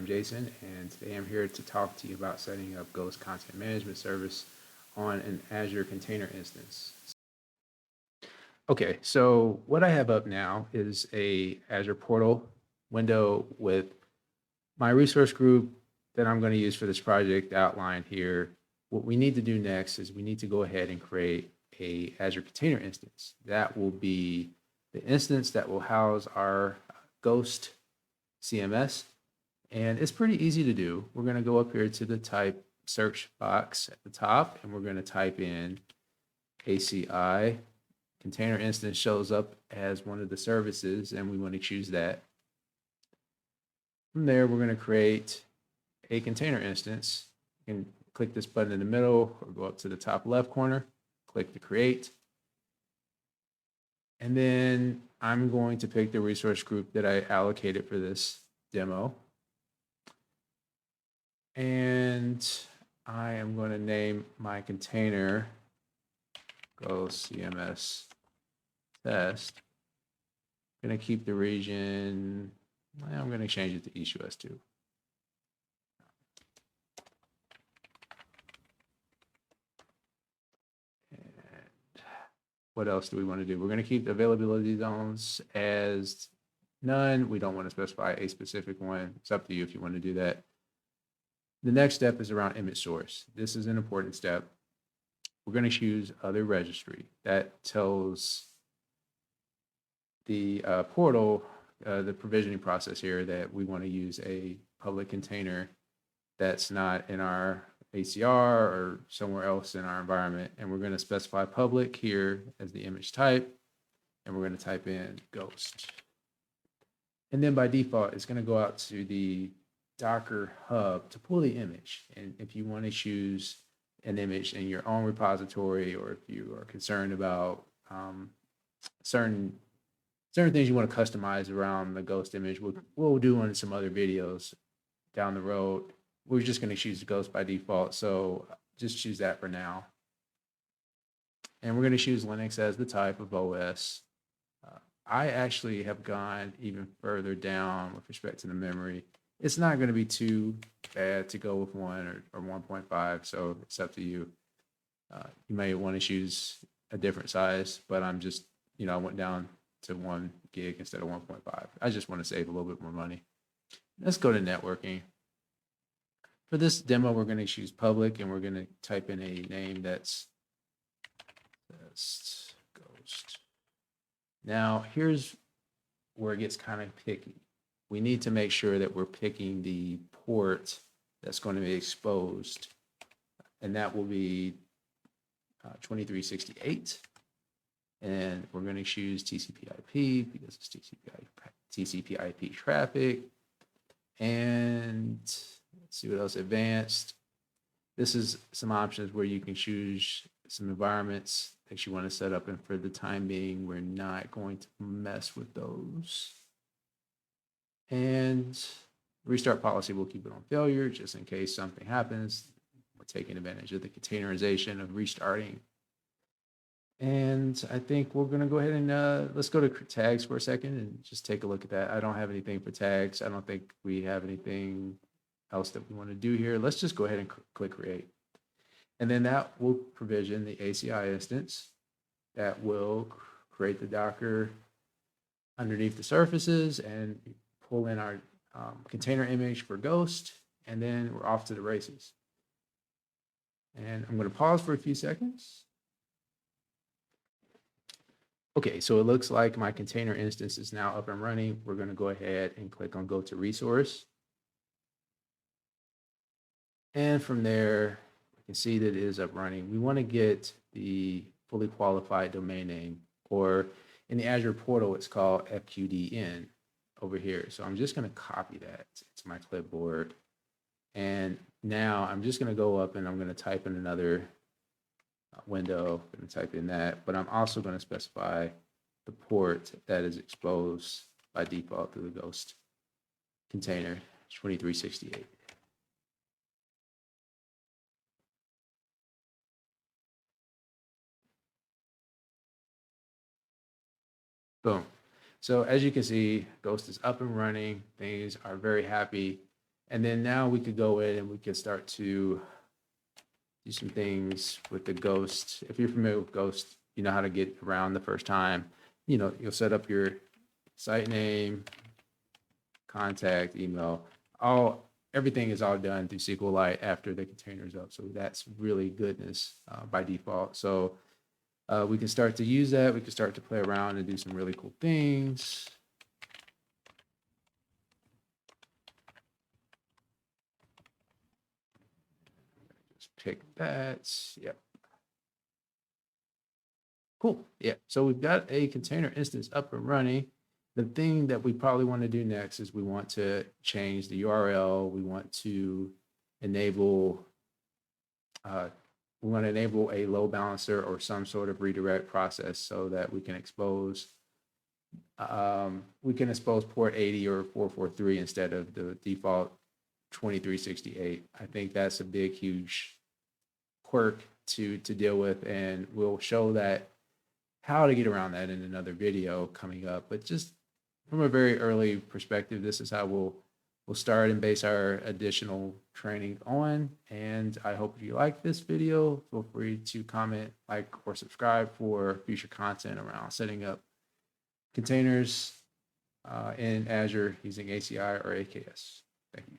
Jason, and today I'm here to talk to you about setting up Ghost Content Management Service on an Azure container instance. Okay, so what I have up now is a Azure portal window with my resource group that I'm going to use for this project outlined here. What we need to do next is we need to go ahead and create a Azure container instance. That will be the instance that will house our Ghost CMS. And it's pretty easy to do. We're going to go up here to the type search box at the top, and we're going to type in ACI. Container instance shows up as one of the services, and we want to choose that. From there, we're going to create a container instance. You can click this button in the middle or go up to the top left corner, click to create. And then I'm going to pick the resource group that I allocated for this demo. And I am going to name my container Go CMS Test. I'm going to keep the region. I'm going to change it to East US 2. And what else do we want to do? We're going to keep the availability zones as none. We don't want to specify a specific one. It's up to you if you want to do that. The next step is around image source. This is an important step. We're going to choose other registry. That tells the portal, the provisioning process here, that we want to use a public container that's not in our ACR or somewhere else in our environment. And we're going to specify public here as the image type. And we're going to type in Ghost. And then by default, it's going to go out to the Docker hub to pull the image. And if you want to choose an image in your own repository, or if you are concerned about certain things you want to customize around the Ghost image, we'll do on some other videos down the road. We're just going to choose Ghost by default, so just choose that for now. And we're going to choose Linux as the type of OS. I actually have gone even further down with respect to the memory. It's not going to be too bad to go with 1 or 1.5, so it's up to you. You may want to choose a different size, but I'm just, I went down to 1 gig instead of 1.5. I just want to save a little bit more money. Let's go to networking. For this demo, we're going to choose public, and we're going to type in a name that's Ghost. Now, here's where it gets kind of picky. We need to make sure that we're picking the port that's going to be exposed, and that will be 2368. And we're going to choose TCP/IP because it's TCP/IP traffic. And let's see what else, advanced. This is some options where you can choose some environments that you want to set up, and for the time being, we're not going to mess with those. And restart policy, we'll keep it on failure just in case something happens. We're taking advantage of the containerization of restarting. And I think we're going to go ahead and let's go to tags for a second and just take a look at that. I don't have anything for tags. I don't think we have anything else that we want to do here. Let's just go ahead and click create. And then that will provision the ACI instance that will create the Docker underneath the surfaces and pull in our container image for Ghost, and then we're off to the races. And I'm going to pause for a few seconds. Okay, so it looks like my container instance is now up and running. We're going to go ahead and click on Go to Resource. And from there, we can see that it is up running. We want to get the fully qualified domain name, or in the Azure portal, it's called FQDN over here. So I'm just going to copy that to my clipboard. And now I'm just going to go up and I'm going to type in another window. I'm going to type in that, but I'm also going to specify the port that is exposed by default through the Ghost container, 2368. Boom. So as you can see, Ghost is up and running. Things are very happy. And then now we could go in and we could start to do some things with the Ghost. If you're familiar with Ghost, you know how to get around the first time. You know, you'll set up your site name, contact, email, everything is all done through SQLite after the container is up. So that's really goodness by default. So we can start to use that. We can start to play around and do some really cool things. Just pick that. Yep. Cool. Yeah. So we've got a container instance up and running. The thing that we probably want to do next is we want to change the URL. We want to enable a load balancer or some sort of redirect process so that we can expose port 80 or 443 instead of the default 2368. I think that's a big, huge quirk to deal with, and we'll show that how to get around that in another video coming up. But just from a very early perspective, this is how we'll start and base our additional training on. And I hope you like this video. Feel free to comment, like, or subscribe for future content around setting up containers in Azure using ACI or AKS. Thank you.